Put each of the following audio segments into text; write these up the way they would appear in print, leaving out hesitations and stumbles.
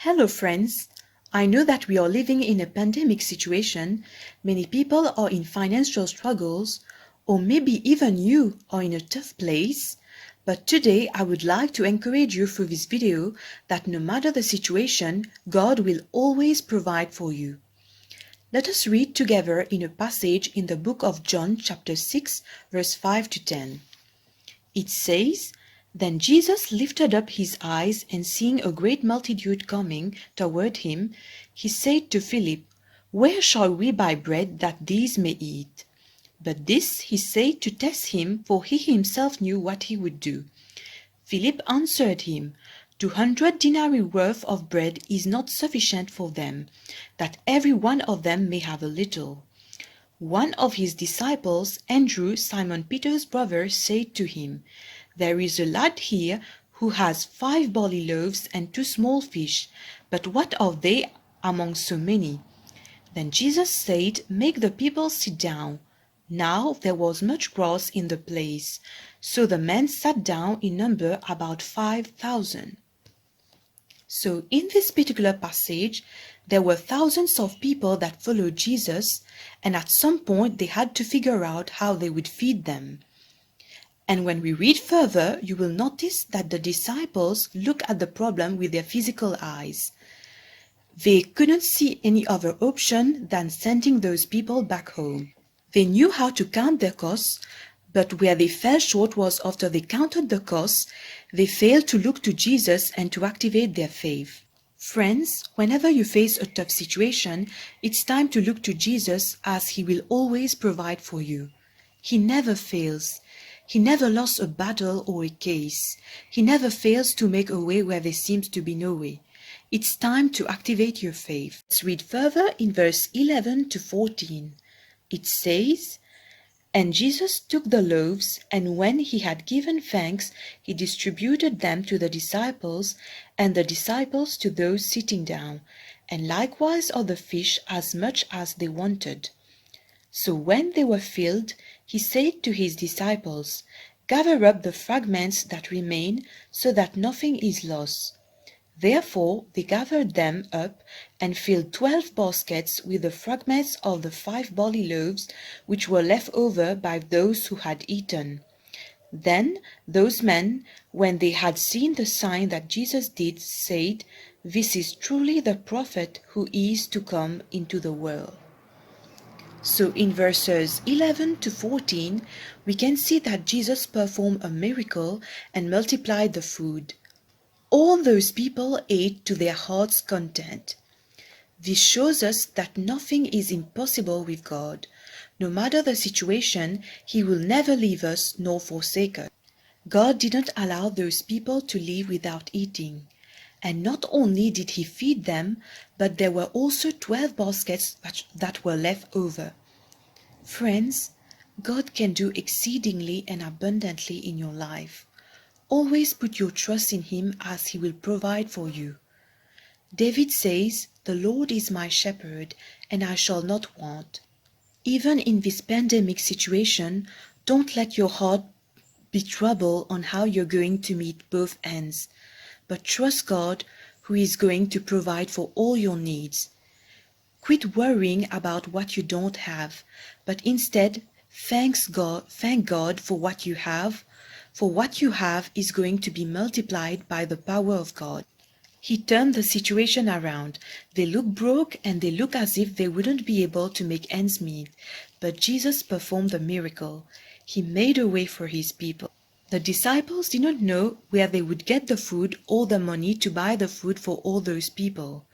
Hello friends, I know that we are living in a pandemic situation, many people are in financial struggles, or maybe even you are in a tough place, but today I would like to encourage you through this video that no matter the situation, God will always provide for you. Let us read together in a passage in the book of John chapter 6 verse 5 to 10. It says, "Then Jesus lifted up his eyes, and seeing a great multitude coming toward him, he said to Philip, 'Where shall we buy bread that these may eat?' But this he said to test him, for he himself knew what he would do. Philip answered him, 200 denarii worth of bread is not sufficient for them, that every one of them may have a little." One of his disciples, Andrew, Simon Peter's brother, said to him, "There is a lad here who has 5 barley loaves and 2 small fish, but what are they among so many?" Then Jesus said, "Make the people sit down." Now there was much grass in the place, so the men sat down in number about 5,000. So in this particular passage, there were thousands of people that followed Jesus, and at some point they had to figure out how they would feed them. And when we read further, you will notice that the disciples look at the problem with their physical eyes. They couldn't see any other option than sending those people back home. They knew how to count their costs, but where they fell short was after they counted the costs, they failed to look to Jesus and to activate their faith. Friends, whenever you face a tough situation, it's time to look to Jesus, as he will always provide for you. He never fails. He never lost a battle or a case. He never fails to make a way where there seems to be no way. It's time to activate your faith. Let's read further in verse 11 to 14. It says, "And Jesus took the loaves, and when he had given thanks, he distributed them to the disciples, and the disciples to those sitting down, and likewise of the fish as much as they wanted. So when they were filled, he said to his disciples, 'Gather up the fragments that remain, so that nothing is lost.' Therefore they gathered them up and filled 12 baskets with the fragments of the 5 barley loaves which were left over by those who had eaten. Then those men, when they had seen the sign that Jesus did, said, 'This is truly the prophet who is to come into the world.'" So in verses 11 to 14, we can see that Jesus performed a miracle and multiplied the food. All those people ate to their heart's content. This shows us that nothing is impossible with God. No matter the situation, he will never leave us nor forsake us. God didn't allow those people to live without eating. And not only did he feed them, but there were also 12 baskets that were left over. Friends, God can do exceedingly and abundantly in your life. Always put your trust in him, as he will provide for you. David says, "The Lord is my shepherd, and I shall not want." Even in this pandemic situation, don't let your heart be troubled on how you're going to meet both ends, but trust God, who is going to provide for all your needs. Quit worrying about what you don't have, but instead thank God for what you have, for what you have is going to be multiplied by the power of God. He turned the situation around. They look broke and they look as if they wouldn't be able to make ends meet, but Jesus performed the miracle. He made a way for his people. The disciples did not know where they would get the food or the money to buy the food for all those people.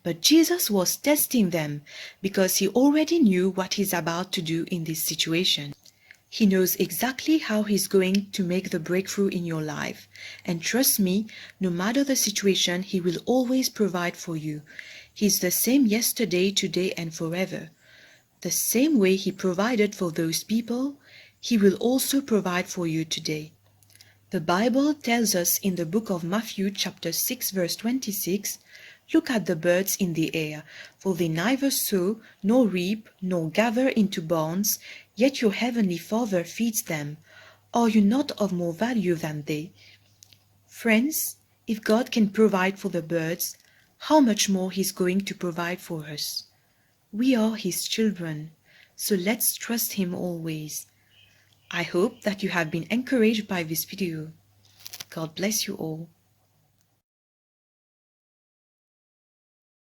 But Jesus was testing them because he already knew what he's about to do in this situation. He knows exactly how he's going to make the breakthrough in your life. And trust me, no matter the situation, he will always provide for you. He's the same yesterday, today, and forever. The same way he provided for those people, he will also provide for you today. The Bible tells us in the book of Matthew chapter 6 verse 26, "Look at the birds in the air, for they neither sow, nor reap, nor gather into barns, yet your heavenly Father feeds them. Are you not of more value than they?" Friends, if God can provide for the birds, how much more He's going to provide for us. We are His children, so let's trust Him always. I hope that you have been encouraged by this video. God bless you all.